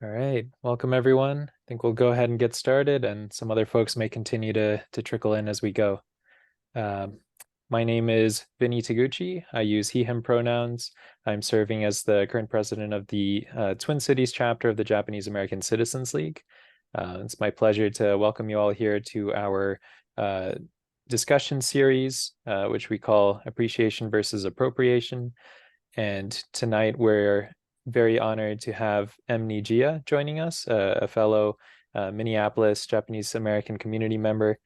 All right, welcome everyone. I think we'll go ahead and get started, and some other folks may continue to trickle in as we go. Um, my name is Vinny Taguchi. I use he, him pronouns. I'm serving as the current president of the Twin Cities chapter of the Japanese American Citizens League. It's my pleasure to welcome you all here to our uh, discussion series, which we call Appreciation versus Appropriation. And tonight we're very honored to have Nijiya joining us, a fellow Minneapolis Japanese American community member.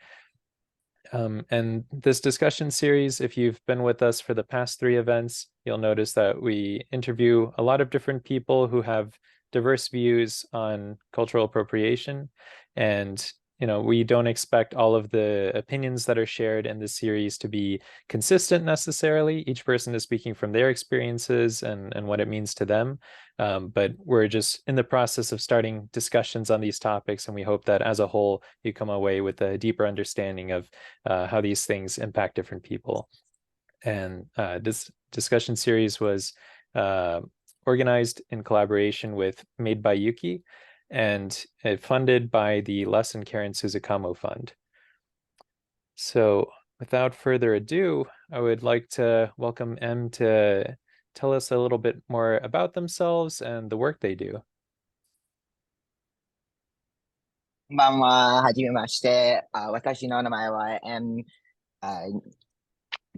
And this discussion series, if you've been with us for the past three events, you'll notice that we interview a lot of different people who have diverse views on cultural appropriation. And we don't expect all of the opinions that are shared in this series to be consistent necessarily. Each person is speaking from their experiences and what it means to them. But we're just in the process of starting discussions on these topics, and we hope that as a whole, you come away with a deeper understanding of how these things impact different people. And this discussion series was organized in collaboration with Made by Yuki and funded by the Les and Karen Suzukamo Fund. So without further ado, I would like to welcome M to tell us a little bit more about themselves and the work they do. こんばんは。はじめまして。私の名前は M.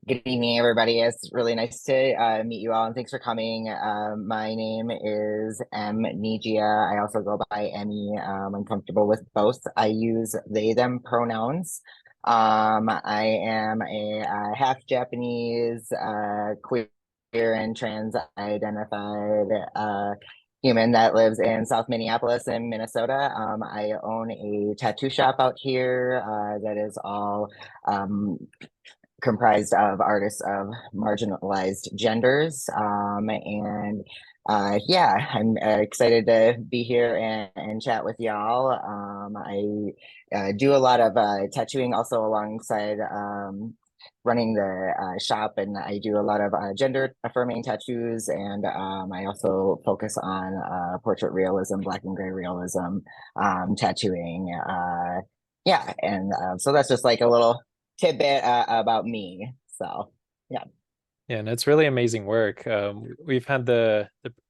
Good evening, everybody. It's really nice to meet you all, and thanks for coming. My name is M. Nijiya. I also go by Emmy. I'm comfortable with both. I use they, them pronouns. I am a half Japanese, queer and trans identified human that lives in South Minneapolis in Minnesota. I own a tattoo shop out here that is all comprised of artists of marginalized genders. Yeah, I'm excited to be here and chat with y'all. I do a lot of tattooing also alongside running the shop, and I do a lot of gender affirming tattoos, and I also focus on portrait realism, black and gray realism tattooing. Yeah, and so that's just like a little tidbit about me. So yeah. Yeah, and it's really amazing work. We've had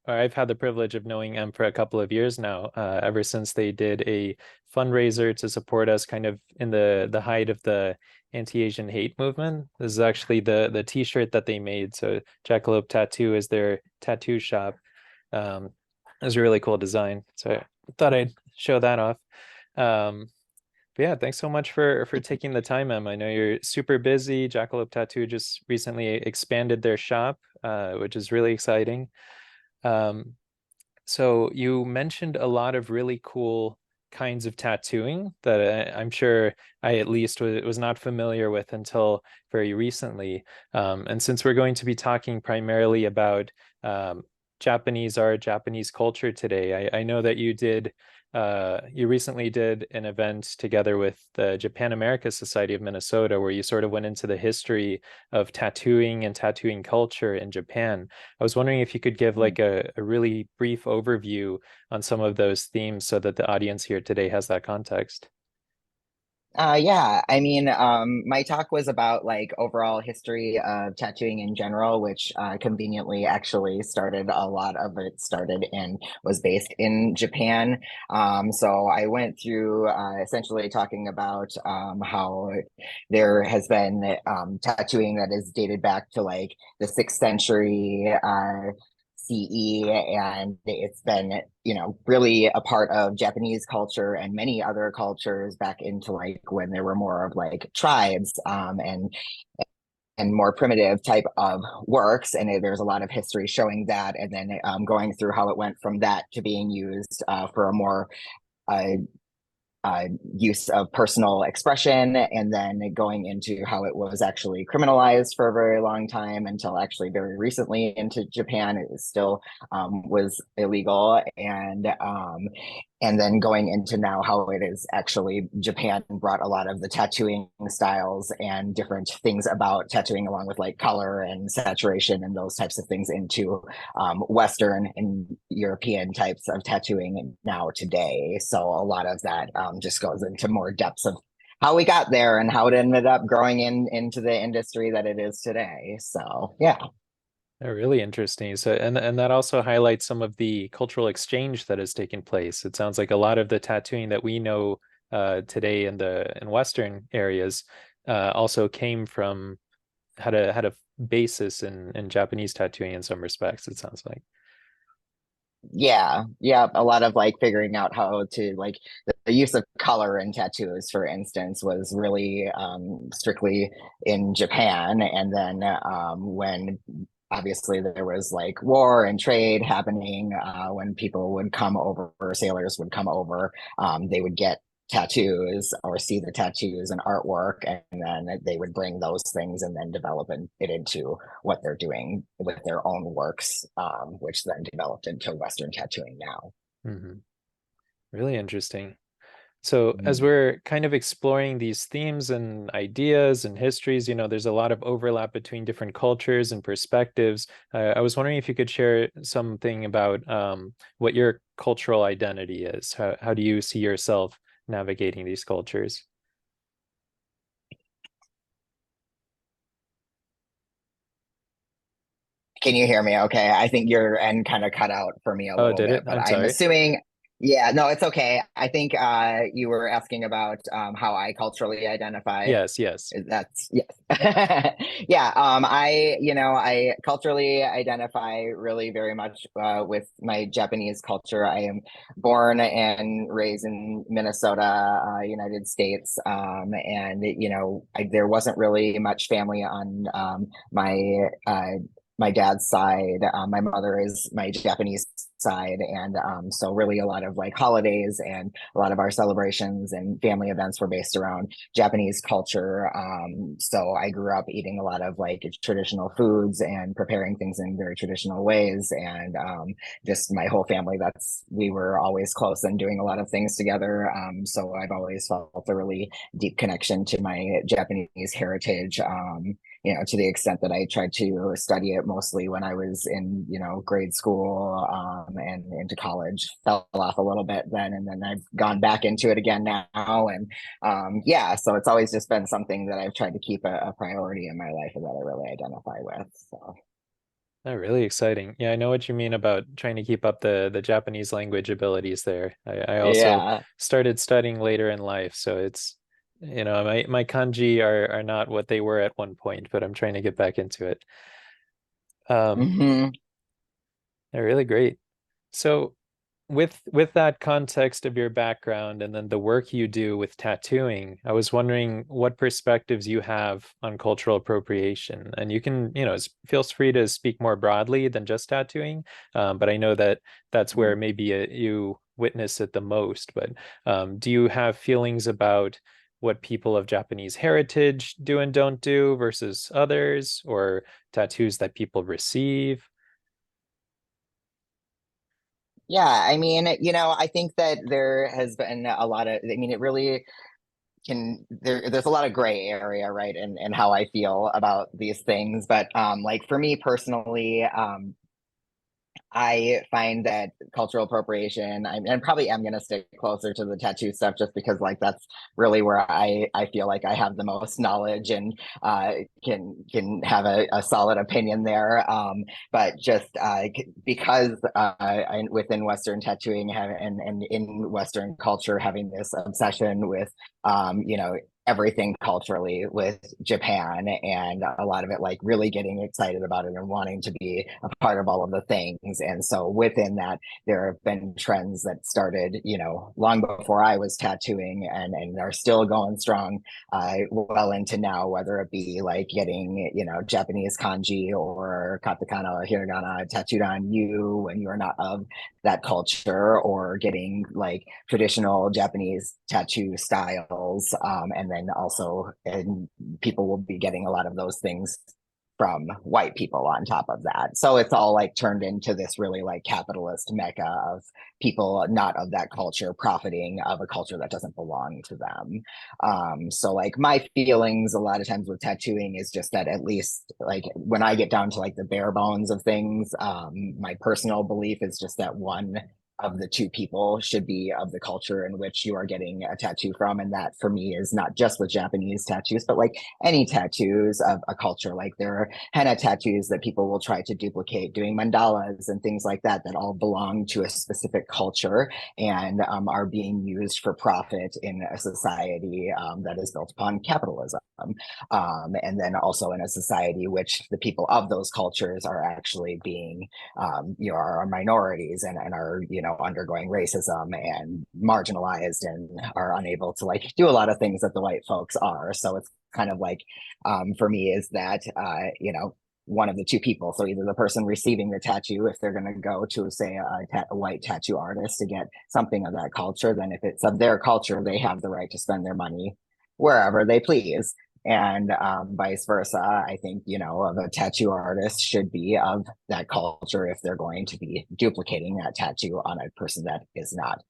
I've had the privilege of knowing M for a couple of years now, ever since they did a fundraiser to support us kind of in the height of the anti-Asian hate movement. This is actually the t-shirt that they made. So Jackalope Tattoo is their tattoo shop. It was a really cool design. So I thought I'd show that off. Um, but yeah, thanks so much for taking the time, Em. I know you're super busy. Jackalope Tattoo just recently expanded their shop, which is really exciting. Um, so you mentioned a lot of really cool kinds of tattooing that I'm sure I at least was not familiar with until very recently. And since we're going to be talking primarily about Japanese art, Japanese culture today, I know that you recently did an event together with the Japan America Society of Minnesota where you sort of went into the history of tattooing and tattooing culture in Japan. I was wondering if you could give like a really brief overview on some of those themes so that the audience here today has that context. Yeah, I mean, my talk was about like overall history of tattooing in general, which conveniently actually started a lot of it started and was based in Japan. So I went through essentially talking about how there has been tattooing that is dated back to like the 6th century. CE, and it's been, really a part of Japanese culture and many other cultures back into like when there were more of like tribes and more primitive type of works. And there's a lot of history showing that, and then going through how it went from that to being used for a more uh, use of personal expression, and then going into how it was actually criminalized for a very long time until actually very recently into Japan it was still was illegal, and then going into now how it is actually Japan brought a lot of the tattooing styles and different things about tattooing, along with like color and saturation and those types of things, into Western and European types of tattooing now today. So a lot of that just goes into more depths of how we got there and how it ended up growing into the industry that it is today. So yeah. Really interesting. So, and that also highlights some of the cultural exchange that has taken place. It sounds like a lot of the tattooing that we know today in Western areas also came from had a basis in Japanese tattooing in some respects, it sounds like. Yeah, a lot of like figuring out how to like the use of color in tattoos, for instance, was really strictly in Japan. And then when obviously there was like war and trade happening, when people would come over, sailors would come over, they would get tattoos or see the tattoos and artwork, and then they would bring those things and then develop it into what they're doing with their own works, which then developed into Western tattooing now. Hmm. Really interesting. So, as Mhm. we're kind of exploring these themes and ideas and histories, there's a lot of overlap between different cultures and perspectives. I was wondering if you could share something about what your cultural identity is. How do you see yourself navigating these cultures? Can you hear me okay? I think your end kind of cut out for me a Oh, little did it? bit, but I'm I'm sorry. assuming, yeah, no, it's okay. I think you were asking about how I culturally identify. Yes, yes. That's yes. Yeah, I culturally identify really very much with my Japanese culture. I am born and raised in Minnesota, United States, and there wasn't really much family on my dad's side. My mother is my Japanese side, and so really a lot of like holidays and a lot of our celebrations and family events were based around Japanese culture. So I grew up eating a lot of like traditional foods and preparing things in very traditional ways, and just my whole family. We were always close and doing a lot of things together. So I've always felt a really deep connection to my Japanese heritage. To the extent that I tried to study it mostly when I was in, grade school, and into college. Fell off a little bit then, and then I've gone back into it again now. And yeah, so it's always just been something that I've tried to keep a priority in my life and that I really identify with. So Oh, really exciting. Yeah, I know what you mean about trying to keep up the Japanese language abilities there. I also yeah. started studying later in life, so it's my kanji are not what they were at one point, but I'm trying to get back into it. Um, Hmm. they're really great. So with that context of your background and then the work you do with tattooing, I was wondering what perspectives you have on cultural appropriation. And you can, feels free to speak more broadly than just tattooing. But I know that that's where maybe you witness it the most. But do you have feelings about what people of Japanese heritage do and don't do versus others, or tattoos that people receive? Yeah, I mean, I think that there has been a lot of, I mean, it really there's a lot of gray area, right? And how I feel about these things. But like for me personally, I find that cultural appropriation, and probably am going to stick closer to the tattoo stuff just because, like, that's really where I feel like I have the most knowledge and can have a solid opinion there. But just because within Western tattooing and in Western culture, having this obsession with, everything culturally with Japan, and a lot of it like really getting excited about it and wanting to be a part of all of the things. And so within that, there have been trends that started, long before I was tattooing, and are still going strong well into now, whether it be like getting, Japanese kanji or katakana or hiragana tattooed on you when you are not of that culture, or getting like traditional Japanese tattoo styles. And then also, and people will be getting a lot of those things from white people on top of that. So it's all like turned into this really like capitalist mecca of people not of that culture profiting of a culture that doesn't belong to them. So like my feelings a lot of times with tattooing is just that, at least like when I get down to like the bare bones of things, my personal belief is just that one of the two people should be of the culture in which you are getting a tattoo from. And that for me is not just with Japanese tattoos, but like any tattoos of a culture. Like there are henna tattoos that people will try to duplicate, doing mandalas and things like that, that all belong to a specific culture and are being used for profit in a society that is built upon capitalism. And then also in a society which the people of those cultures are actually being, are minorities and are, undergoing racism and marginalized and are unable to like do a lot of things that the white folks are. So it's kind of like, for me, is that, one of the two people. So either the person receiving the tattoo, if they're going to go to, say, a white tattoo artist to get something of that culture, then if it's of their culture, they have the right to spend their money wherever they please. And vice versa. I think, a tattoo artist should be of that culture if they're going to be duplicating that tattoo on a person that is not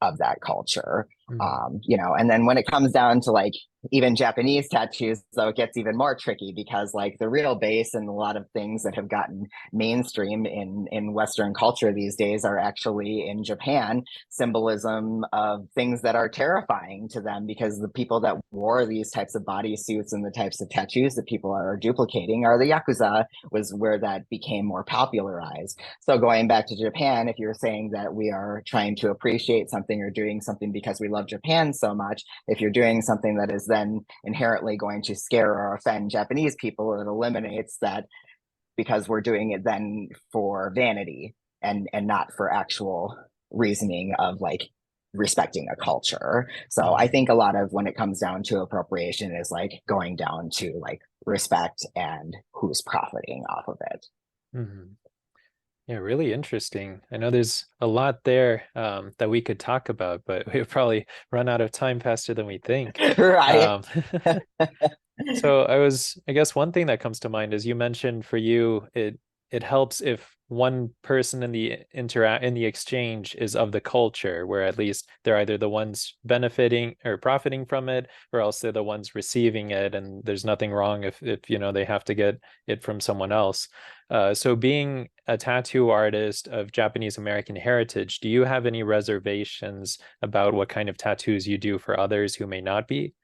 of that culture. And then when it comes down to like even Japanese tattoos, though, it gets even more tricky because like the real base and a lot of things that have gotten mainstream in Western culture these days are actually in Japan, symbolism of things that are terrifying to them, because the people that wore these types of bodysuits and the types of tattoos that people are duplicating are the Yakuza, was where that became more popularized. So going back to Japan, if you're saying that we are trying to appreciate something or doing something because we love Japan so much, if you're doing something that is then inherently going to scare or offend Japanese people, it eliminates that, because we're doing it then for vanity and not for actual reasoning of like respecting a culture. So I think a lot of when it comes down to appropriation is like going down to like respect and who's profiting off of it. Mm-hmm. Yeah, really interesting. I know there's a lot there that we could talk about, but we've probably run out of time faster than we think. Right. Um, so I guess one thing that comes to mind is you mentioned for you, it helps if one person in the exchange is of the culture, where at least they're either the ones benefiting or profiting from it, or else they're the ones receiving it, and there's nothing wrong if they have to get it from someone else. So being a tattoo artist of Japanese American heritage, do you have any reservations about what kind of tattoos you do for others who may not be?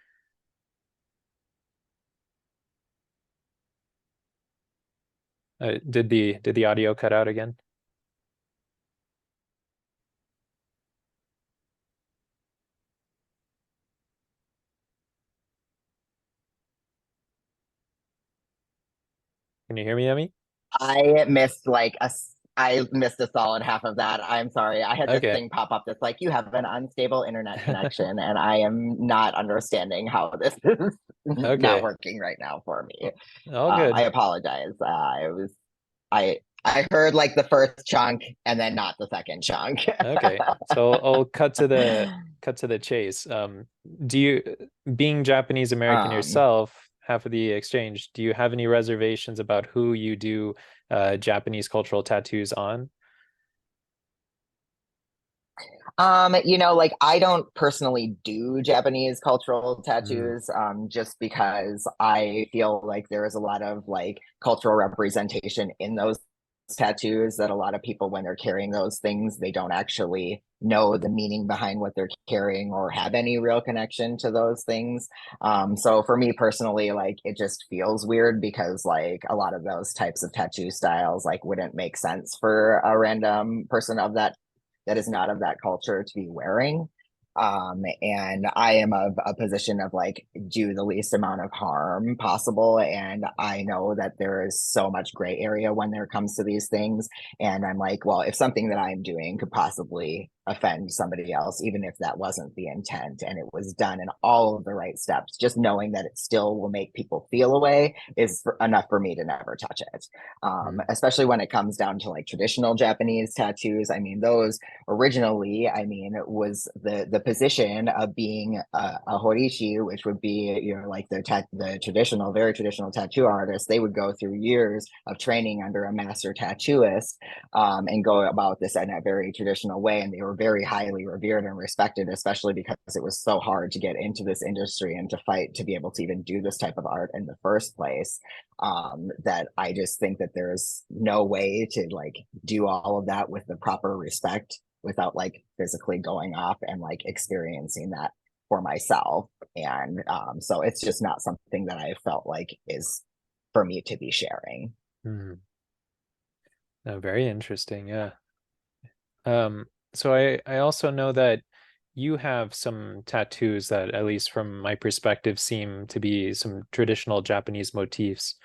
Did the audio cut out again? Can you hear me, Emmy? I missed a solid half of that. I'm sorry. I had this Okay. thing pop up that's like, you have an unstable internet connection, and I am not understanding how this is not Okay. working right now for me. All I good. apologize. I heard like the first chunk and then not the second chunk. Okay. So I'll cut to the chase. Do you, being Japanese American um, yourself, half of the exchange, do you have any reservations about who you do Japanese cultural tattoos on? like I don't personally do Japanese cultural Mm, tattoos, just because I feel like there is a lot of like cultural representation in those tattoos that a lot of people, when they're carrying those things, they don't actually know the meaning behind what they're carrying or have any real connection to those things. So for me personally, like it just feels weird because like a lot of those types of tattoo styles like wouldn't make sense for a random person that is not of that culture to be wearing. And I am of a position of like do the least amount of harm possible. And I know that there is so much gray area when there comes to these things. And I'm like, well, if something that I'm doing could possibly offend somebody else, even if that wasn't the intent and it was done in all of the right steps. Just knowing that it still will make people feel a way is enough for me to never touch it. Mm. Especially when it comes down to like traditional Japanese tattoos. I mean, those originally, I mean, it was the position of being a horishi, which would be, you know, like the traditional, very traditional tattoo artist. They would go through years of training under a master tattooist, and go about this in a very traditional way. And they were very highly revered and respected, especially because it was so hard to get into this industry and to fight to be able to even do this type of art in the first place. That I just think that there's no way to like do all of that with the proper respect without like physically going off and like experiencing that for myself. And so it's just not something that I felt like is for me to be sharing. Mm. No, very interesting. Yeah. Um, so I also know that you have some tattoos that, at least from my perspective, seem to be some traditional Japanese motifs.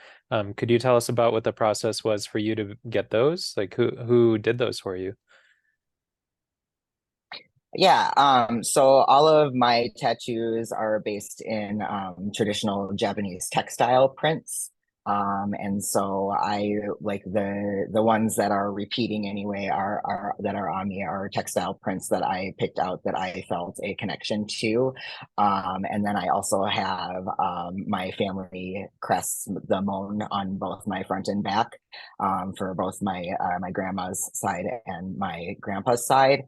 Could you tell us about what the process was for you to get those? Like who did those for you? Yeah, so all of my tattoos are based in traditional Japanese textile prints. And so I like the ones that are repeating anyway are that are on me are textile prints that I picked out that I felt a connection to. And then I also have my family crests, the mon on both my front and back, for both my grandma's side and my grandpa's side.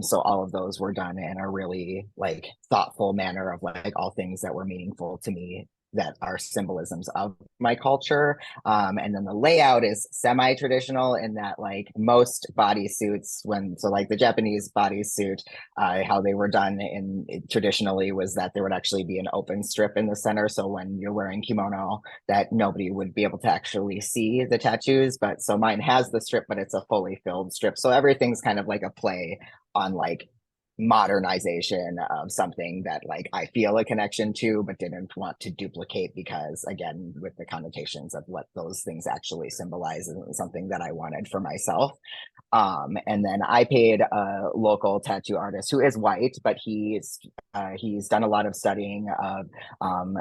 So all of those were done in a really like thoughtful manner of like all things that were meaningful to me that are symbolisms of my culture. And then the layout is semi-traditional in that like most bodysuits, when so like the Japanese bodysuit, how they were done in traditionally was that there would actually be an open strip in the center. So when you're wearing kimono, that nobody would be able to actually see the tattoos. But so mine has the strip, but it's a fully filled strip. So everything's kind of like a play on like modernization of something that like I feel a connection to, but didn't want to duplicate because again, with the connotations of what those things actually symbolize isn't something that I wanted for myself. And then I paid a local tattoo artist who is white, but he's done a lot of studying of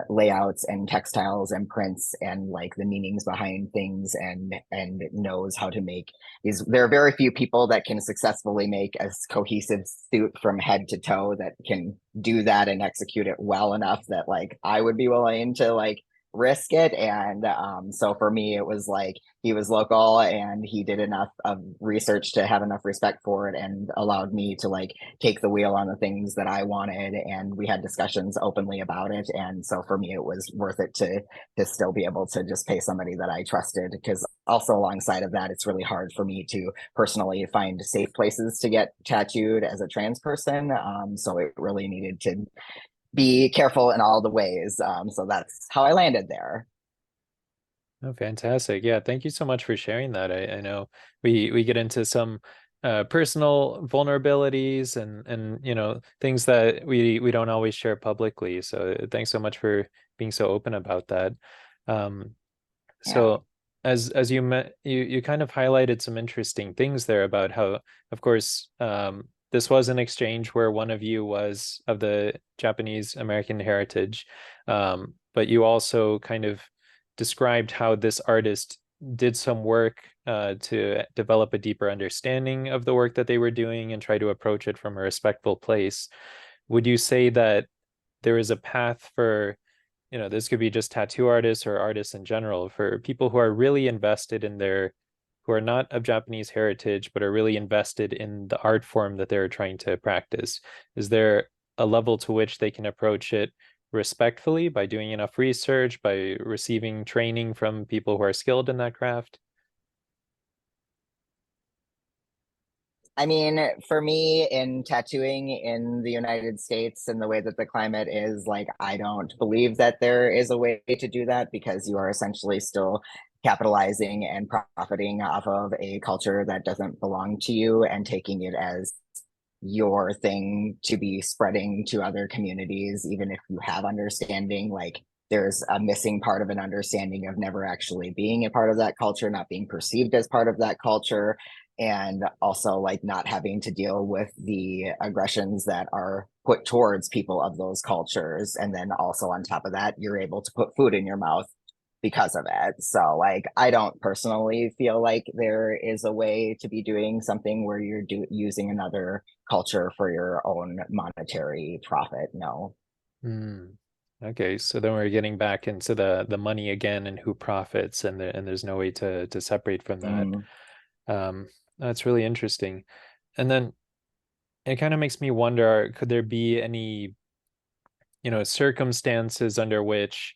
layouts and textiles and prints and like the meanings behind things and knows how to make these. There are very few people that can successfully make a cohesive suit from head to toe that can do that and execute it well enough that like I would be willing to like risk it. And so for me, it was like he was local and he did enough of research to have enough respect for it and allowed me to like take the wheel on the things that I wanted. And we had discussions openly about it. And so for me, it was worth it to still be able to just pay somebody that I trusted. Because also alongside of that, it's really hard for me to personally find safe places to get tattooed as a trans person. So it really needed to be careful in all the ways. So that's how I landed there. Oh, fantastic. Yeah, thank you so much for sharing that. I know we get into some personal vulnerabilities and things that we don't always share publicly. So thanks so much for being so open about that. Um, Yeah. so as you met you kind of highlighted some interesting things there about how, of course, this was an exchange where one of you was of the Japanese American heritage, but you also kind of described how this artist did some work to develop a deeper understanding of the work that they were doing and try to approach it from a respectful place. Would you say that there is a path for, this could be just tattoo artists or artists in general, for people who are really invested in who are not of Japanese heritage, but are really invested in the art form that they're trying to practice? Is there a level to which they can approach it respectfully by doing enough research, by receiving training from people who are skilled in that craft? I mean, for me in tattooing in the United States and the way that the climate is, like, I don't believe that there is a way to do that because you are essentially still capitalizing and profiting off of a culture that doesn't belong to you and taking it as your thing to be spreading to other communities, even if you have understanding. Like, there's a missing part of an understanding of never actually being a part of that culture, not being perceived as part of that culture. and also like not having to deal with the aggressions that are put towards people of those cultures. And then also on top of that, you're able to put food in your mouth because of it. So like I don't personally feel like there is a way to be doing something where you're using another culture for your own monetary profit. No. Hmm. Okay, so then we're getting back into the money again and who profits, and there's no way to separate from that. Mm. That's really interesting. And then it kind of makes me wonder, could there be any, circumstances under which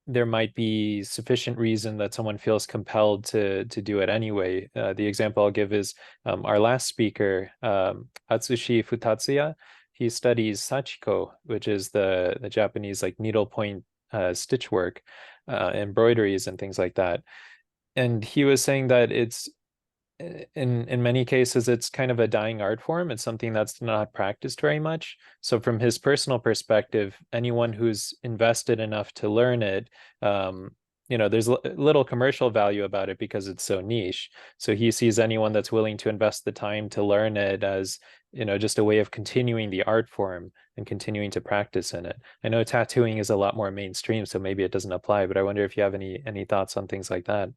there might be sufficient reason that someone feels compelled to do it anyway. The example I'll give is our last speaker, Atsushi Futatsuya. He studies sachiko, which is the Japanese like needlepoint stitch work, embroideries and things like that. And he was saying that it's in many cases it's kind of a dying art form. It's something that's not practiced very much. So from his personal perspective, anyone who's invested enough to learn it, there's little commercial value about it because it's so niche. So he sees anyone that's willing to invest the time to learn it as, just a way of continuing the art form and continuing to practice in it. I know tattooing is a lot more mainstream, so maybe it doesn't apply, but I wonder if you have any thoughts on things like that.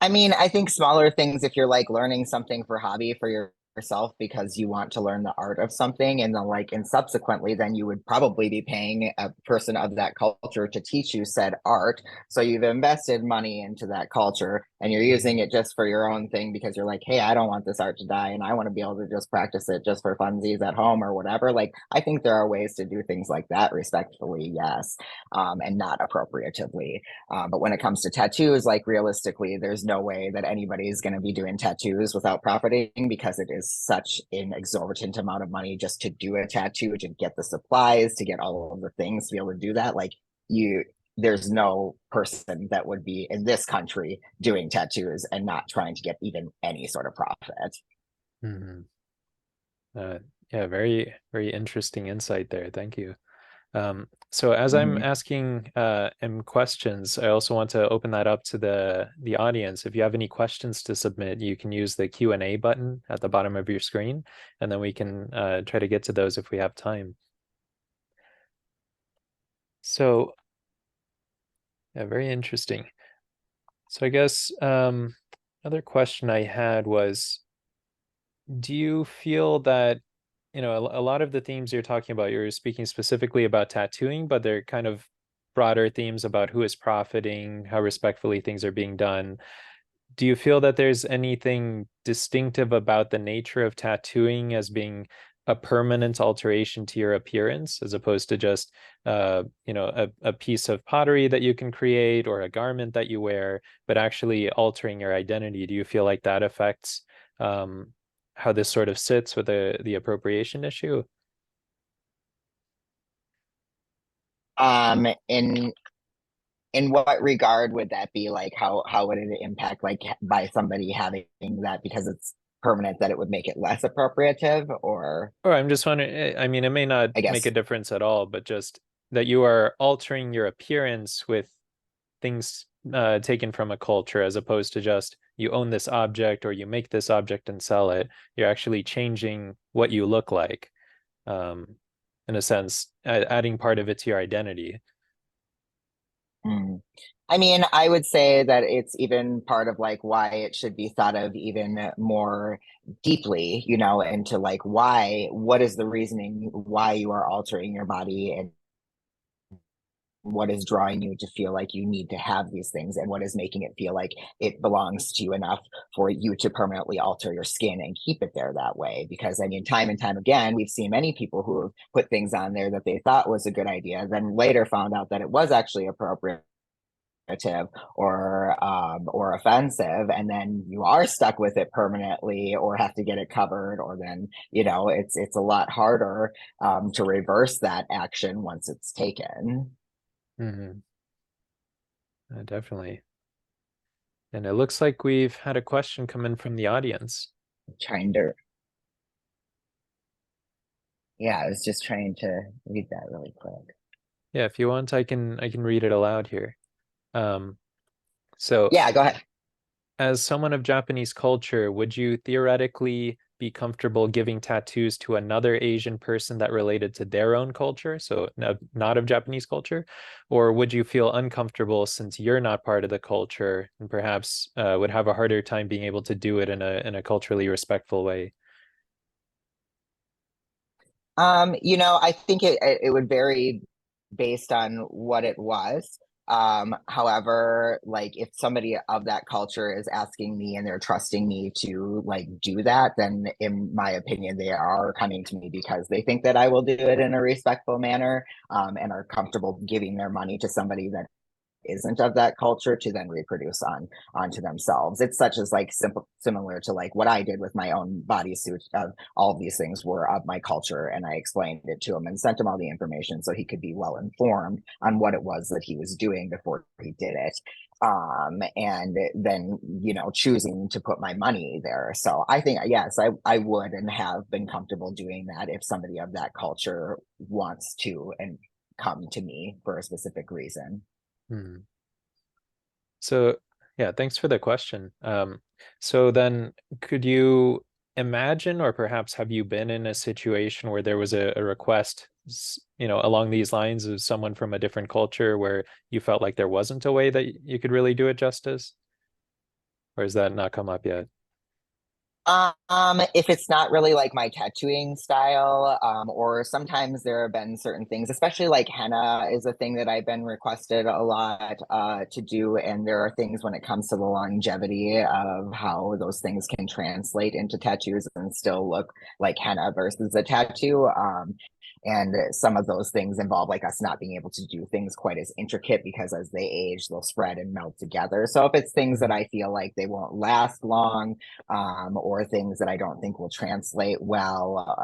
I mean, I think smaller things, if you're like learning something for hobby for yourself because you want to learn the art of something, and then like, and subsequently, then you would probably be paying a person of that culture to teach you said art. So you've invested money into that culture and you're using Mhm. it just for your own thing because you're like, hey, I don't want this art to die and I want to be able to just practice it just for funsies at home or whatever. Like, I think there are ways to do things like that respectfully, yes, and not appropriatively. But when it comes to tattoos, like realistically, there's no way that anybody is going to be doing tattoos without profiting because it is such an exorbitant amount of money just to do a tattoo, to get the supplies, to get all of the things to be able to do that. Like you, there's no person that would be in this country doing tattoos and not trying to get even any sort of profit. Mhm. Uh, yeah, very, very interesting insight there. Thank you. So as I'm Mm-hmm. asking questions, I also want to open that up to the audience. If you have any questions to submit, you can use the Q&A button at the bottom of your screen, and then we can try to get to those if we have time. So, yeah, very interesting. So I guess another question I had was, do you feel that, a lot of the themes you're talking about, you're speaking specifically about tattooing, but they're kind of broader themes about who is profiting, how respectfully things are being done. Do you feel that there's anything distinctive about the nature of tattooing as being a permanent alteration to your appearance, as opposed to just, a piece of pottery that you can create or a garment that you wear, but actually altering your identity? Do you feel like that affects um, how this sort of sits with the appropriation issue? In what regard would that be? Like how would it impact like by somebody having that because it's permanent, that it would make it less appropriative? Or Or I'm just wondering, I mean, it may not I make a guess. difference at all, but just that you are altering your appearance with things taken from a culture, as opposed to just you own this object or you make this object and sell it. You're actually changing what you look like, um, in a sense, adding part of it to your identity. Mm. I mean, I would say that it's even part of like why it should be thought of even more deeply, into like what is the reasoning why you are altering your body, and what is drawing you to feel like you need to have these things, and what is making it feel like it belongs to you enough for you to permanently alter your skin and keep it there that way. Because I mean, time and time again, we've seen many people who have put things on there that they thought was a good idea, then later found out that it was actually appropriate or offensive, and then you are stuck with it permanently or have to get it covered, or then it's a lot harder to reverse that action once it's taken. Hmm. Definitely. And it looks like we've had a question come in from the audience. Trying to Yeah, I was just trying to read that really quick. Yeah, if you want, I can read it aloud here. Um, so Yeah, go ahead. as someone of Japanese culture, would you theoretically be comfortable giving tattoos to another Asian person that related to their own culture, so not of Japanese culture? Or would you feel uncomfortable since you're not part of the culture and perhaps would have a harder time being able to do it in a culturally respectful way? I think it would vary based on what it was. However, like if somebody of that culture is asking me and they're trusting me to like do that, then in my opinion, they are coming to me because they think that I will do it in a respectful manner, and are comfortable giving their money to somebody that isn't of that culture to then reproduce onto themselves. It's such as like similar to like what I did with my own bodysuit. Of all of these things were of my culture, and I explained it to him and sent him all the information so he could be well informed on what it was that he was doing before he did it. And then choosing to put my money there. So I think yes, I would and have been comfortable doing that if somebody of that culture wants to and come to me for a specific reason. Hmm. So, yeah, thanks for the question. So then could you imagine, or perhaps have you been in a situation where there was a request, along these lines of someone from a different culture where you felt like there wasn't a way that you could really do it justice? Or has that not come up yet? If it's not really like my tattooing style, or sometimes there have been certain things, especially like henna is a thing that I've been requested a lot to do, and there are things when it comes to the longevity of how those things can translate into tattoos and still look like henna versus a tattoo. And some of those things involve like us not being able to do things quite as intricate because as they age, they'll spread and melt together. So if it's things that Mhm. I feel like they won't last long, or things that I don't think will translate well,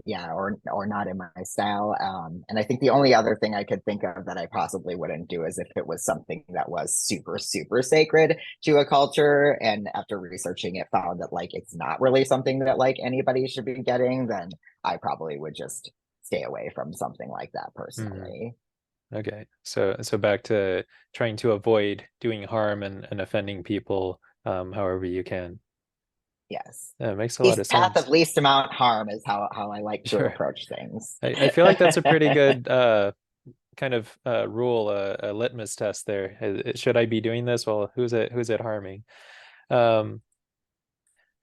yeah, or not in my style. And I think the only other thing I could think of that I possibly wouldn't do is if it was something that was super, super sacred to a culture, and after researching it, found that like it's not really something that like anybody should be getting, then I probably would just stay away from something like that Mhm. personally. Okay. So back to trying to avoid doing harm and offending people, however you can. Yes. Yeah, it makes a lot Least of path of sense. least amount harm is how I like to Sure. approach things. I feel like that's a pretty good kind of rule, a litmus test there. Should I be doing this? Well, who's it harming? Um,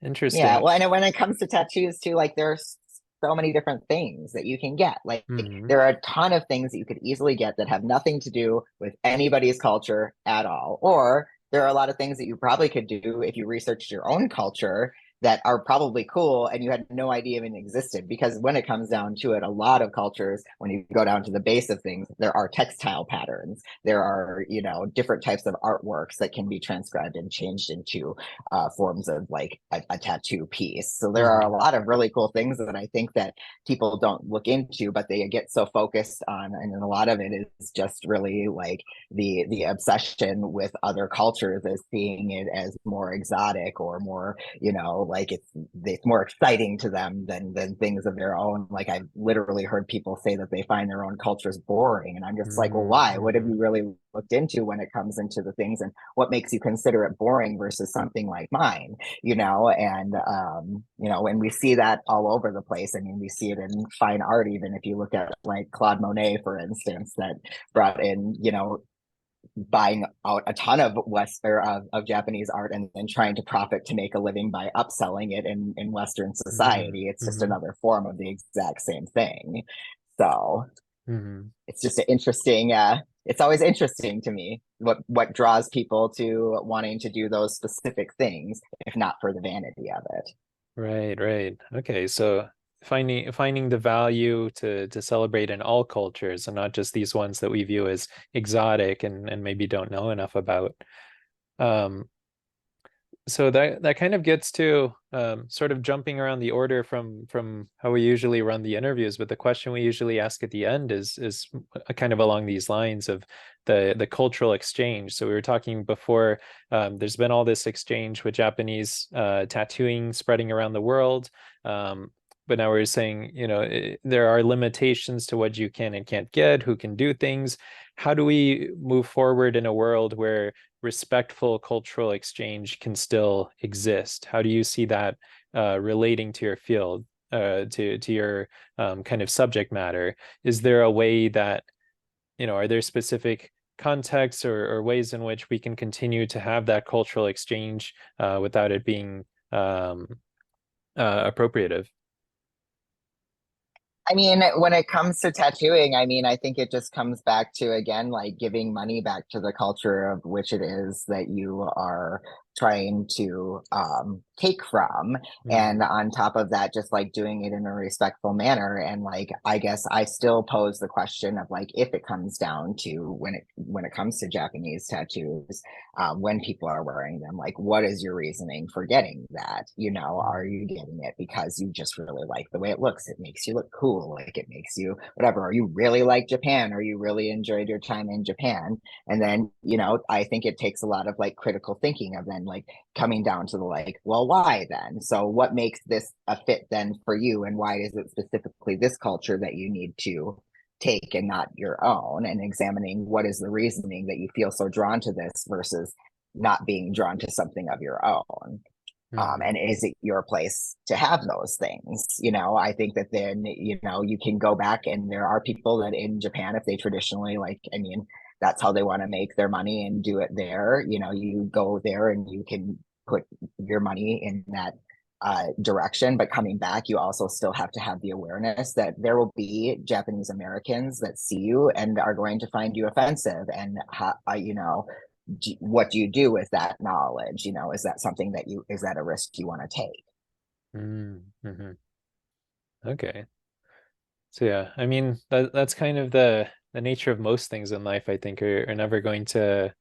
Yeah, interesting. well, and when it comes to tattoos too, like there's so many different things that you can get. Like Hmm. there are a ton of things that you could easily get that have nothing to do with anybody's culture at all. Or there are a lot of things that you probably could do if you researched your own culture that are probably cool and you had no idea even existed. Because when it comes down to it, a lot of cultures, when you go down to the base of things, there are textile patterns. There are, different types of artworks that can be transcribed and changed into forms of like a tattoo piece. So there are a Hmm. lot of really cool things that I think that people don't look into, but they get so focused on, and a lot of it is just really like the obsession with other cultures as seeing it as more exotic or more, like it's more exciting to them than things of their own. Like I've literally heard people say that they find their own cultures boring, and I'm just like, well, why? What have Hmm. you really looked into when it comes into the things, and what makes you consider it boring versus something like mine, and when we see that all over the place. I mean, we see it in fine art, even if you look at like Claude Monet, for instance, that brought in, buying out a ton of of Japanese art and then trying to profit to make a living by upselling it in Western Hmm. society. It's just Hmm. another form of the exact same thing. So Hmm. it's just an interesting it's always interesting to me what draws people to wanting to do those specific things, if not for the vanity of it. Right, right. Okay, so finding the value to celebrate in all cultures and not just these ones that we view as exotic and maybe don't know enough about. Um, so that kind of gets to sort of jumping around the order from how we usually run the interviews, but the question we usually ask at the end is kind of along these lines of the cultural exchange. So we were talking before, there's been all this exchange with Japanese tattooing spreading around the world. But now we're saying, there are limitations to what you can and can't get, who can do things. how do we move forward in a world where respectful cultural exchange can still exist? How do you see that relating to your field, to your kind of subject matter? Is there a way that, are there specific contexts or ways in which we can continue to have that cultural exchange without it being appropriative? I mean, when it comes to tattooing, I mean, I think it just comes back to, again, like giving money back to the culture of which it is that you are trying to take from. Mm, And on top of that, just like doing it in a respectful manner. And like, I guess I still pose the question of like, if it comes down to when it comes to Japanese tattoos, when people are wearing them, like, what is your reasoning for getting that? Are mm, you getting it because you just really like the way it looks? It makes you look cool, like it makes you whatever. Or you really like Japan, or you really enjoyed your time in Japan. And then, I think it takes a lot of like critical thinking of then like coming down to the like, well, why then? So what makes this a fit then for you? And why is it specifically this culture that you need to take and not your own, and examining what is the reasoning that you feel so drawn to this versus not being drawn to something of your own. mm, And is it your place to have those things? I think that then, you can go back, and there are people that in Japan, if they traditionally like, I mean, that's how they want to make their money and do it there. You go there and you can put your money in that direction. But coming back, you also still have to have the awareness that there will be Japanese Americans that see you and are going to find you offensive. And, what do you do with that knowledge? Is that something is that a risk you want to take? mm, mhm. Okay. So yeah, I mean that's kind of the nature of most things in life, I think, are never going to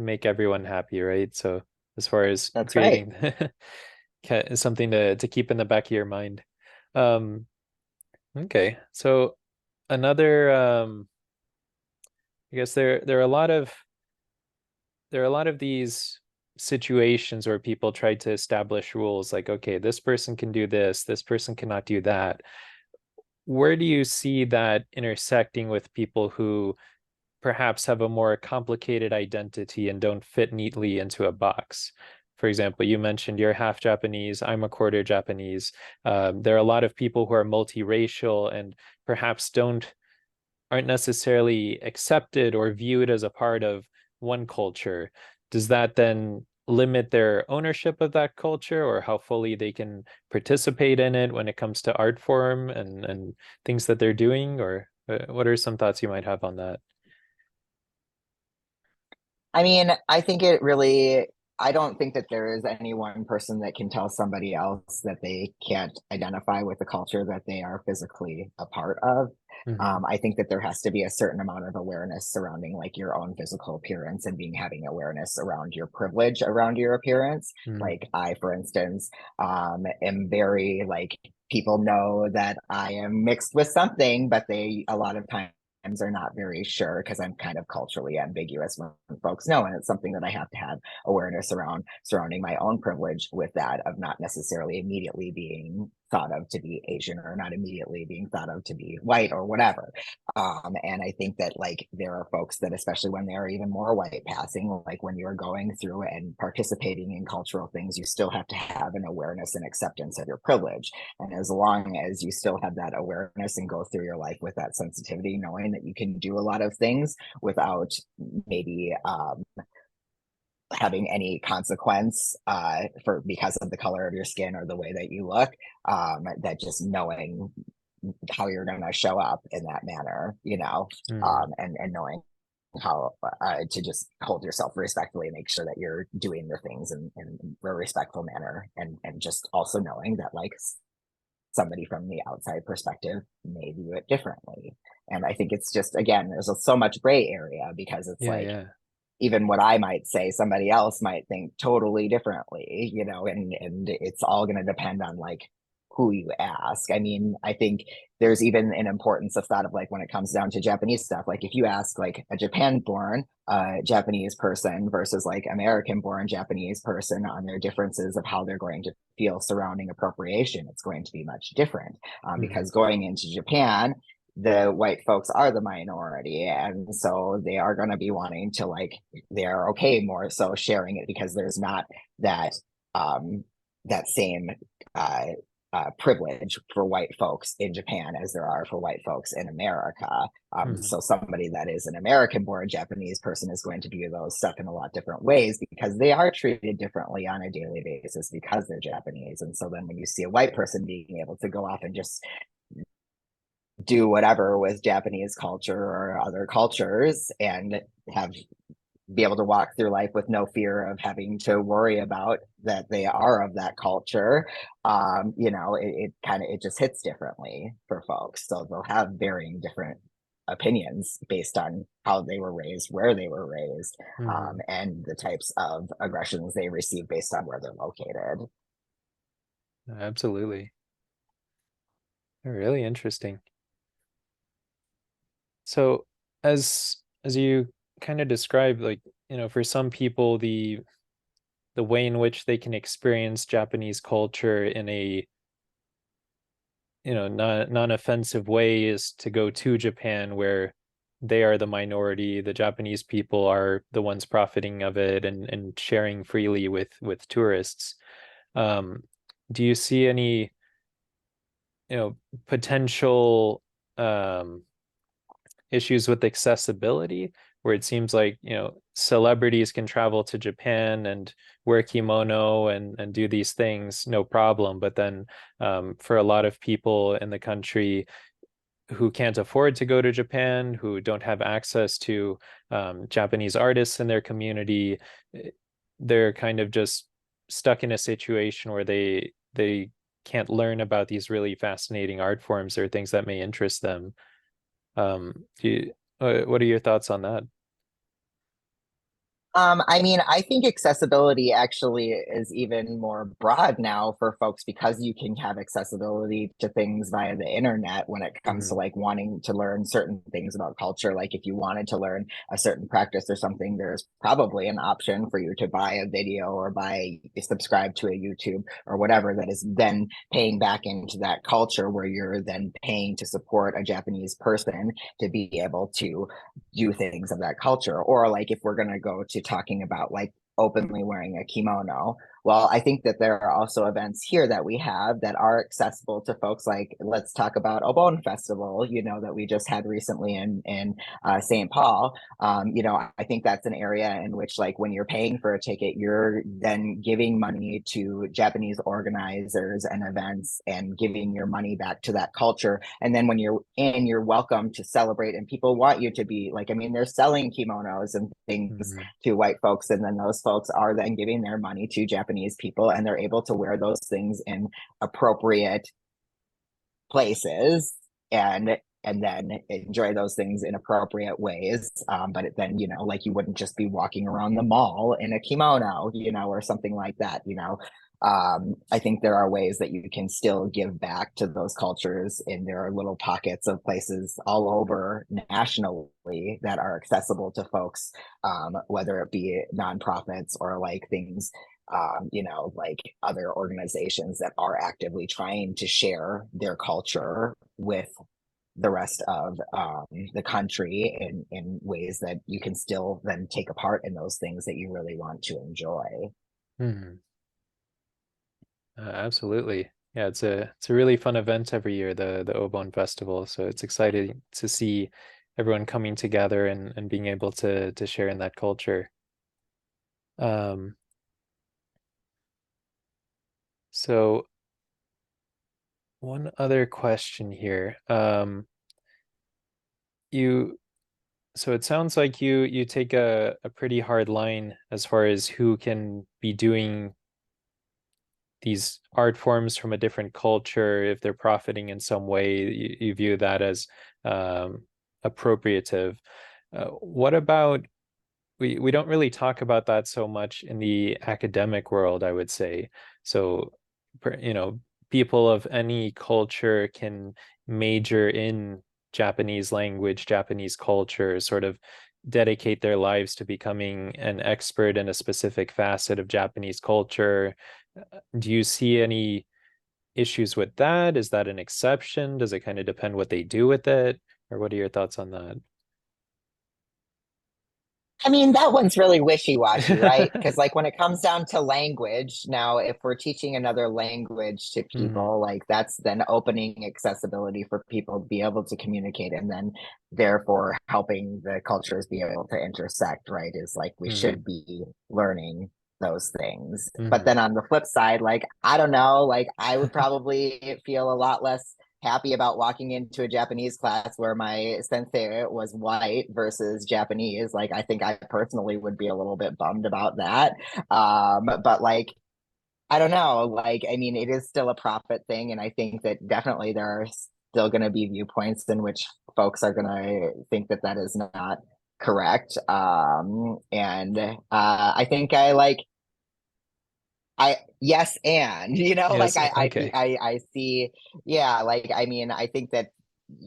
make everyone happy, right? So as far as That's right. creating something to keep in the back of your mind. Um, okay. So another I guess there are a lot of these situations where people try to establish rules like, okay, this person can do this person cannot do that. Where do you see that intersecting with people who perhaps have a more complicated identity and don't fit neatly into a box? For example, you mentioned you're half Japanese, I'm a quarter Japanese. There are a lot of people who are multiracial and perhaps aren't necessarily accepted or viewed as a part of one culture. Does that then limit their ownership of that culture or how fully they can participate in it when it comes to art form and things that they're doing? Or what are some thoughts you might have on that? I mean, I think it really, I don't think that there is any one person that can tell somebody else that they can't identify with the culture that they are physically a part of. Hmm. I think that there has to be a certain amount of awareness surrounding like your own physical appearance, and having awareness around your privilege around your appearance. Mm, Like I, for instance, am very like, people know that I am mixed with something, but they a lot of times are not very sure because I'm kind of culturally ambiguous when folks know. And it's something that I have to have awareness around surrounding my own privilege with that, of not necessarily immediately being thought of to be Asian, or not immediately being thought of to be white or whatever. And I think that like there are folks that, especially when they're even more white passing, like when you're going through and participating in cultural things, you still have to have an awareness and acceptance of your privilege. And as long as you still have that awareness and go through your life with that sensitivity, knowing that you can do a lot of things without maybe having any consequence for because of the color of your skin or the way that you look, that just knowing how you're going to show up in that manner, mm, and knowing how to just hold yourself respectfully and make sure that you're doing the things in a respectful manner, and just also knowing that like somebody from the outside perspective may view it differently. And I think it's just, again, there's so much gray area, because it's yeah, like yeah. even what I might say, somebody else might think totally differently, and it's all going to depend on like who you ask. I mean, I think there's even an importance of thought of like when it comes down to Japanese stuff, like if you ask like a Japan born Japanese person versus like American born Japanese person on their differences of how they're going to feel surrounding appropriation, it's going to be much different. Hmm. Because going into Japan, the white folks are the minority, and so they are going to be wanting to like they're okay more so sharing it because there's not that um that same uh privilege for white folks in Japan as there are for white folks in America. Mhm. So somebody that is an American born Japanese person is going to view those stuff in a lot different ways because they are treated differently on a daily basis because they're Japanese. And so then when you see a white person being able to go off and just do whatever with Japanese culture or other cultures and have be able to walk through life with no fear of having to worry about that they are of that culture, it kind of it just hits differently for folks. So they'll have varying different opinions based on how they were raised, where they were raised, Mhm. and the types of aggressions they receive based on where they're located. Absolutely. Really interesting. So as you kind of described, like, for some people, the way in which they can experience Japanese culture in a, non-offensive way is to go to Japan where they are the minority, the Japanese people are the ones profiting of it and sharing freely with tourists. Um, do you see any, potential issues with accessibility, where it seems like, celebrities can travel to Japan and wear kimono and do these things, no problem. But then for a lot of people in the country who can't afford to go to Japan, who don't have access to Japanese artists in their community, eh, they're kind of just stuck in a situation where they can't learn about these really fascinating art forms or things that may interest them. What are your thoughts on that? I mean, I think accessibility actually is even more broad now for folks because you can have accessibility to things via the internet when it comes to Hmm. like wanting to learn certain things about culture. Like if you wanted to learn a certain practice or something, there's probably an option for you to buy a video or subscribe to a YouTube or whatever that is then paying back into that culture where you're then paying to support a Japanese person to be able to do things of that culture. Or like if we're going to go to talking about like openly wearing a kimono, well, I think that there are also events here that we have that are accessible to folks. Like let's talk about Obon Festival, that we just had recently in St. Paul. I think that's an area in which like when you're paying for a ticket, you're then giving money to Japanese organizers and events and giving your money back to that culture. And then when you're in, you're welcome to celebrate, and people want you to be like, I mean, they're selling kimonos and things Hmm. to white folks, and then those folks are then giving their money to Japanese people, and they're able to wear those things in appropriate places and then enjoy those things in appropriate ways. But then, like you wouldn't just be walking around the mall in a kimono, or something like that. I think there are ways that you can still give back to those cultures, and there are little pockets of places all over nationally that are accessible to folks, whether it be nonprofits or like things like other organizations that are actively trying to share their culture with the rest of the country in ways that you can still then take a part in those things that you really want to enjoy. Hmm. Absolutely. Yeah, it's a really fun event every year, the Obon Festival. So it's exciting to see everyone coming together and being able to share in that culture. Um, so one other question here. You so it sounds like you take a pretty hard line as far as who can be doing these art forms from a different culture if they're profiting in some way. You view that as um, appropriative. What about we don't really talk about that so much in the academic world, I would say. So, you know, people of any culture can major in Japanese language, Japanese culture, sort of dedicate their lives to becoming an expert in a specific facet of Japanese culture. Do you see any issues with that? Is that an exception? Does it kind of depend what they do with it? Or what are your thoughts on I mean, that one's really wishy-washy, right? that? Because like when it comes down to language, now if we're teaching another language to Mm, people, like that's then opening accessibility for people to be able to communicate and then therefore helping the cultures be able to intersect, right? Is like we mm, should be learning those things. But mm. then on the flip side, like I don't know, like I would probably feel a lot less happy about walking into a Japanese class where my sensei was white versus Japanese. Like, I think I personally would be a little bit bummed about that. But like, I don't know. Like, I mean, it is still a profit thing. And I think that definitely there are still going to be viewpoints in which folks are going to think that that is not correct. And I think I like, yes, and like Yes, okay. I see, yeah, like I mean, I think that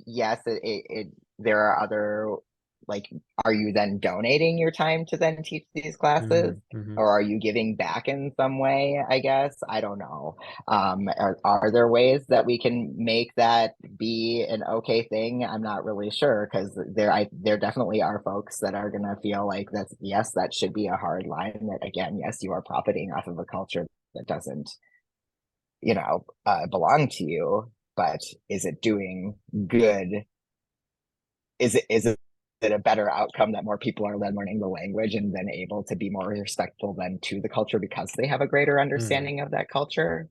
yes, it there are other like, are you then donating your time to then teach these classes? Mm, hmm. Or are you giving back in some way? I guess I don't know. Are there ways that we can make that be an okay thing? I'm not really sure because there definitely are folks that are gonna feel like that's yes, that should be a hard line. That again, yes, you are profiting off of a culture that doesn't, belong to you. But is it doing good? Is it a better outcome that more people are then learning the language and then able to be more respectful then to the culture because they have a greater Mm. understanding of that culture?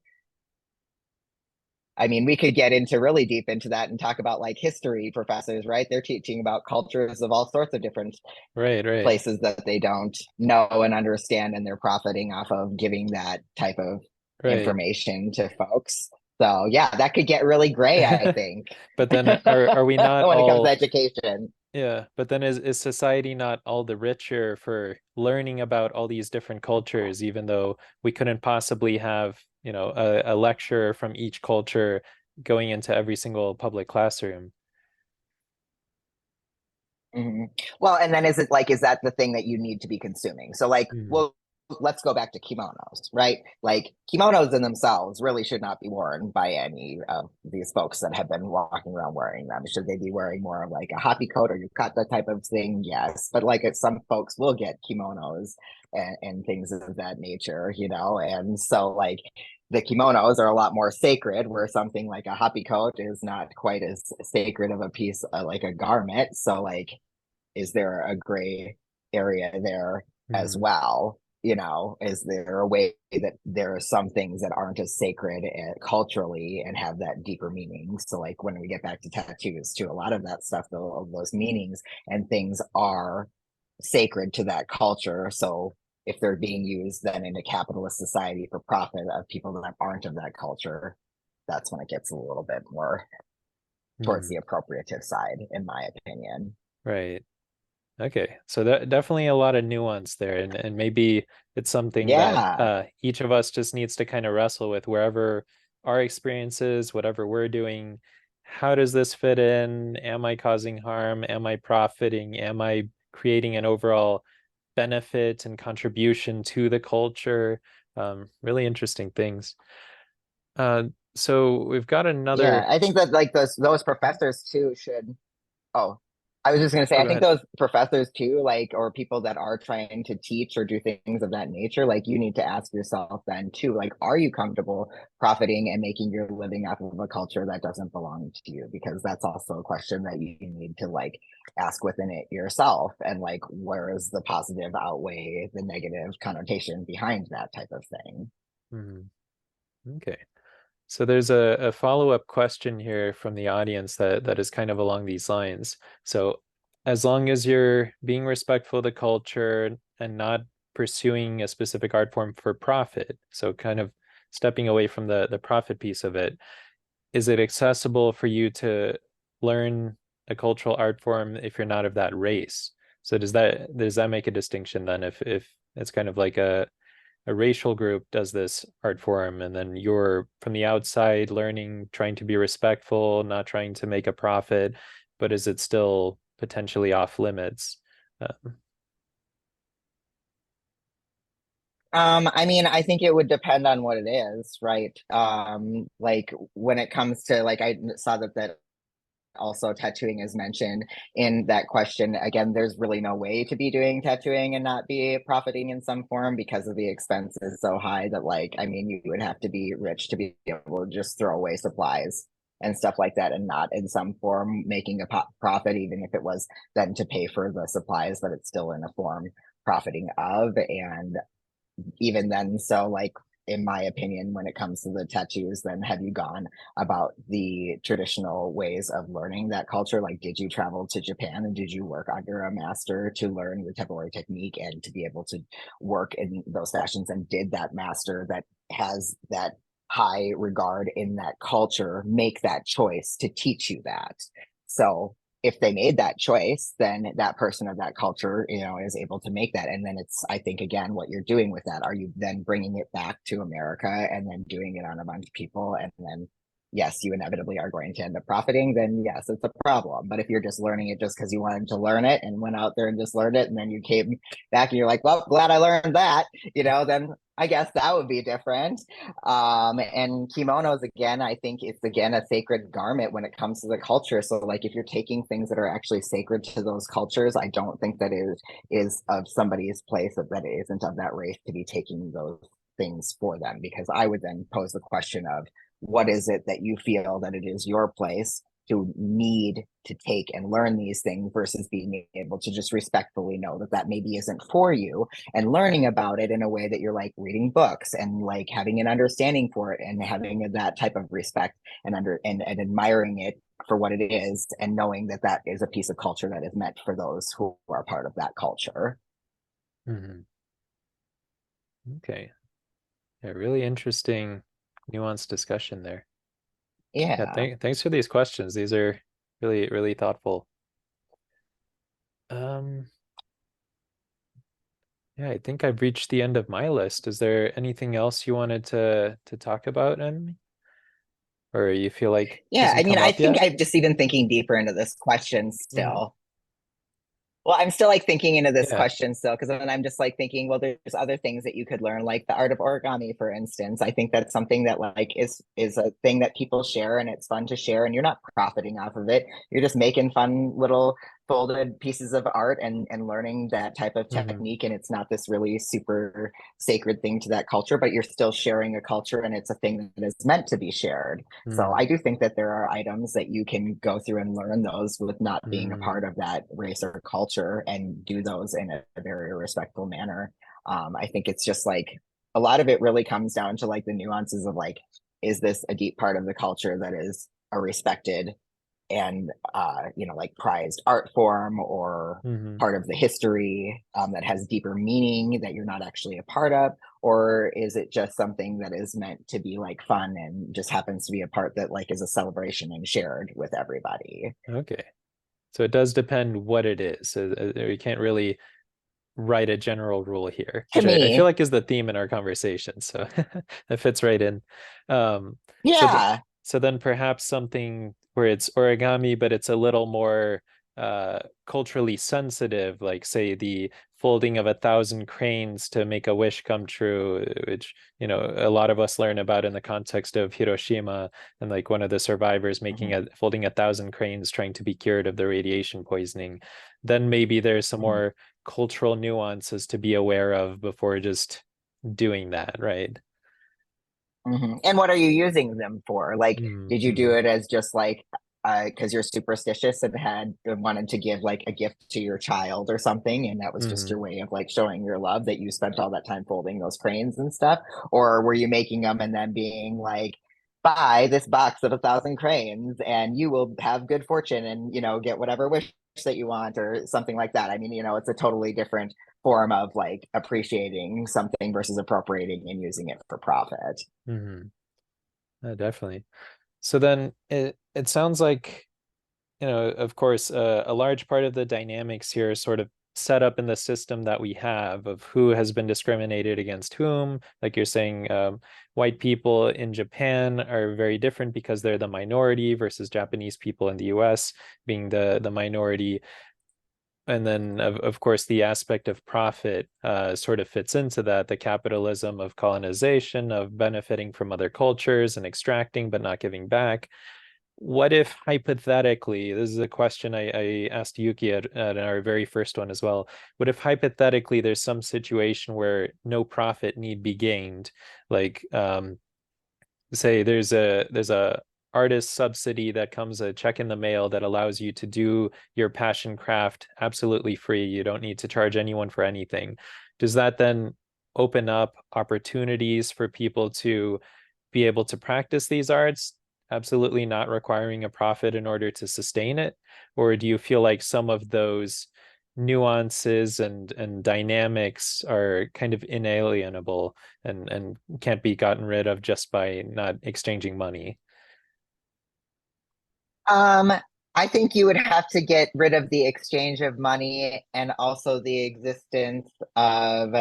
I mean, we could get into really deep into that and talk about like history professors, right? They're teaching about cultures of all sorts of different Right, right, places that they don't know and understand, and they're profiting off of giving that type of right. information to folks. So yeah, that could get really gray, I think, But then are we not when it comes to all, education. yeah, but then is society not all the richer for learning about all these different cultures, even though we couldn't possibly have, a lecturer from each culture going into every single public classroom? Mhm. Well, and then is it like, is that the thing that you need to be consuming? So, like, Mm, well, let's go back to kimonos, right? Like, kimonos in themselves really should not be worn by any of these folks that have been walking around wearing them. Should they be wearing more of like a hoppy coat or yukata type of thing? Yes. But like, some folks will get kimonos and things of that nature, And so, like, the kimonos are a lot more sacred, where something like a hoppy coat is not quite as sacred of a piece, like a garment. So, like, is there a gray area there as mm, well? Is there a way that there are some things that aren't as sacred culturally and have that deeper meaning? So, like when we get back to tattoos, too, a lot of that stuff, though, of those meanings and things are sacred to that culture. So, if they're being used then in a capitalist society for profit of people that aren't of that culture, that's when it gets a little bit more towards mm. the appropriative side, in my opinion. Right. Okay, so that definitely a lot of nuance there, and maybe it's something that Yeah. each of us just needs to kind of wrestle with wherever our experiences, whatever we're doing. How does this fit in? Am I causing harm? Am I profiting? Am I creating an overall benefit and contribution to the culture? Really interesting things. Uh, so we've got Yeah, another. I think that like those professors too should. Oh, I was just gonna say, Oh, I go think ahead. those professors too, like, or people that are trying to teach or do things of that nature, like, you need to ask yourself then too, like, are you comfortable profiting and making your living off of a culture that doesn't belong to you? Because that's also a question that you need to like ask within it yourself, and like, where is the positive outweigh the negative connotation behind that type of thing? Mhm. Okay. So there's a follow-up question here from the audience that is kind of along these lines. So as long as you're being respectful of the culture and not pursuing a specific art form for profit, so kind of stepping away from the profit piece of it, is it accessible for you to learn a cultural art form if you're not of that race? So does that make a distinction then if it's kind of like a racial group does this art form, and then you're from the outside learning, trying to be respectful, not trying to make a profit, but is it still potentially off limits? Uh, I mean, I think it would depend on what it is, right? Like when it comes to like I saw that also tattooing is mentioned in that question. Again, there's really no way to be doing tattooing and not be profiting in some form because of the expenses so high that like, I mean, you would have to be rich to be able to just throw away supplies and stuff like that and not in some form making a profit, even if it was then to pay for the supplies, but it's still in a form profiting of. And even then, so like in my opinion, when it comes to the tattoos, then have you gone about the traditional ways of learning that culture? Like, did you travel to Japan and did you work under a master to learn the temporary technique and to be able to work in those fashions? And did that master that has that high regard in that culture make that choice to teach you that? So if they made that choice, then that person of that culture, is able to make that. And then it's, I think, again, what you're doing with that. Are you then bringing it back to America and then doing it on a bunch of people? And then, yes, you inevitably are going to end up profiting. Then, yes, it's a problem. But if you're just learning it just because you wanted to learn it and went out there and just learned it, and then you came back and you're like, well, glad I learned that, then I guess that would be different. And kimonos, again, I think it's again a sacred garment when it comes to the culture. So, like, if you're taking things that are actually sacred to those cultures, I don't think that is of somebody's place that it isn't of that race to be taking those things for them. Because I would then pose the question of what is it that you feel that it is your place to need to take and learn these things versus being able to just respectfully know that that maybe isn't for you and learning about it in a way that you're like reading books and like having an understanding for it and having that type of respect and admiring it for what it is and knowing that that is a piece of culture that is meant for those who are part of that culture. Mhm. Okay. Yeah, really interesting, nuanced discussion there. Yeah, Yeah. thanks for these questions. These are really, really thoughtful. Um, yeah, I think I've reached the end of my list. Is there anything else you wanted to talk about, Emily? Or you feel like Yeah, I hasn't mean, come I up think yet? I'm just even thinking deeper into this question Hmm. still. Well, I'm still like thinking into this Yeah. question still because then I'm just like thinking, well, there's other things that you could learn, like the art of origami, for instance. I think that's something that like is a thing that people share and it's fun to share, and you're not profiting off of it. You're just making fun little folded pieces of art and learning that type of Hmm. technique. And it's not this really super sacred thing to that culture, but you're still sharing a culture and it's a thing that is meant to be shared. So Hmm. I do think that there are items that you can go through and learn those with not being a Hmm. part of that race or culture and do those in a very respectful manner. I think it's just like a lot of it really comes down to like the nuances of like, is this a deep part of the culture that is a respected and like prized art form or Hmm. part of the history that has deeper meaning that you're not actually a part of, or is it just something that is meant to be like fun and just happens to be a part that like is a celebration and shared with everybody? Okay. So it does depend what it is. So we can't really write a general rule here, To which I feel me, like is the theme in our conversation. So that fits right in. Um, so the, yeah. so then perhaps something where it's origami, but it's a little more culturally sensitive, like say the folding of 1,000 cranes to make a wish come true, which a lot of us learn about in the context of Hiroshima and like one of the survivors making Mhm, folding 1,000 cranes trying to be cured of the radiation poisoning. Then maybe there's some mhm. more cultural nuances to be aware of before just doing that, right? And what are you using them for? Like, did you do Mm-hmm. it as just like because you're superstitious and had wanted to give like a gift to your child or something, and that was just Mm-hmm. your way of like showing your love that you spent all that time folding those cranes and stuff? Or were you making them and then being like, buy this box of 1,000 cranes and you will have good fortune and get whatever wish that you want or something like that? I mean, it's a totally different form of like appreciating something versus appropriating and using it for profit. Mm-hmm. Definitely. So then it sounds like, of course, a large part of the dynamics here is sort of set up in the system that we have of who has been discriminated against whom. Like you're saying, white people in Japan are very different because they're the minority versus Japanese people in the US being the minority. and then of course the aspect of profit sort of fits into that, the capitalism of colonization, of benefiting from other cultures and extracting but not giving back. What if hypothetically, this is a question I asked Yuki at our very first one as well. What if hypothetically there's some situation where no profit need be gained? Like say there's a artist subsidy that comes a check in the mail that allows you to do your passion craft absolutely free. You don't need to charge anyone for anything. Does that then open up opportunities for people to be able to practice these arts, absolutely not requiring a profit in order to sustain it? Or do you feel like some of those nuances and dynamics are kind of inalienable and can't be gotten rid of just by not exchanging money? Um, I think you would have to get rid of the exchange of money and also the existence of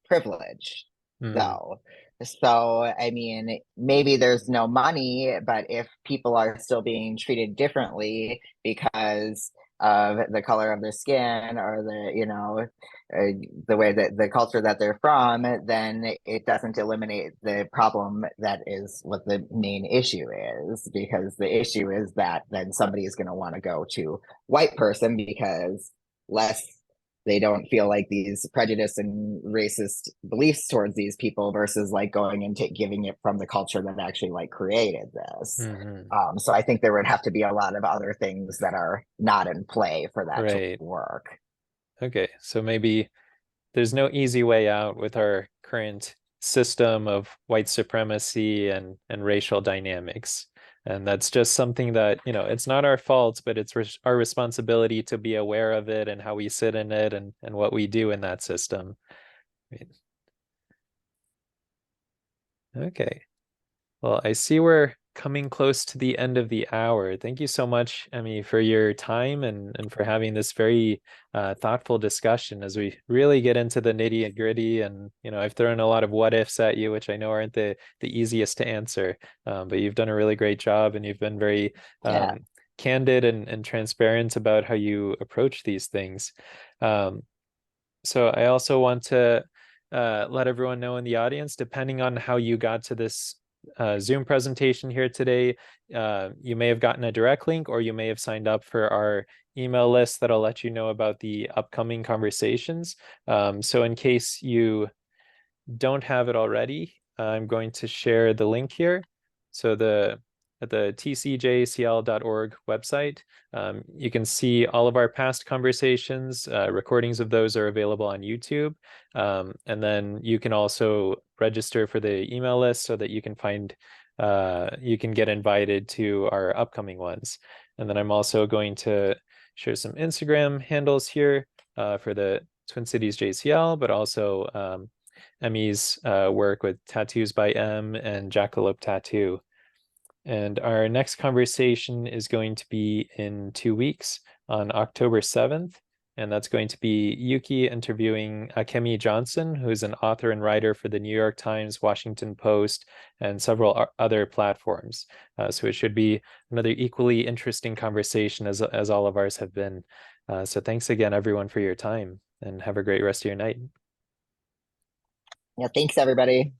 privilege, Mm, though. So, I mean, maybe there's no money, but if people are still being treated differently because of the color of their skin or uh, the way that the culture that they're from, then it doesn't eliminate the problem that is what the main issue is. Because the issue is that then somebody is going to want to go to white person because less they don't feel like these prejudice and racist beliefs towards these people versus like going and giving it from the culture that actually like created this. hmm. So I think there would have to be a lot of other things that are not in play for that to Right. work. Okay. So maybe there's no easy way out with our current system of white supremacy and racial dynamics. And that's just something that, it's not our fault, but it's our responsibility to be aware of it and how we sit in it and what we do in that system. Right. Okay. Well, I see we're coming close to the end of the hour. Thank you so much, Emmy, for your time and for having this very thoughtful discussion as we really get into the nitty and gritty. And, I've thrown a lot of what ifs at you, which I know aren't the easiest to answer. But you've done a really great job and you've been very Yeah. candid and transparent about how you approach these things. Um, so I also want to let everyone know in the audience, depending on how you got to this Zoom presentation here today, you may have gotten a direct link or you may have signed up for our email list that'll let you know about the upcoming conversations. So in case you don't have it already, I'm going to share the link here. So at the tcjacl.org website, you can see all of our past conversations. Recordings of those are available on YouTube. And then you can also register for the email list so that you can get invited to our upcoming ones. And then I'm also going to share some Instagram handles here for the Twin Cities JCL, but also Emmy's work with Tattoos by M and Jackalope Tattoo. And our next conversation is going to be in 2 weeks on October 7th. And that's going to be Yuki interviewing Akemi Johnson, who's an author and writer for the New York Times, Washington Post, and several other platforms. So it should be another equally interesting conversation as all of ours have been. So thanks again, everyone, for your time, and have a great rest of your night. Yeah. Thanks, everybody.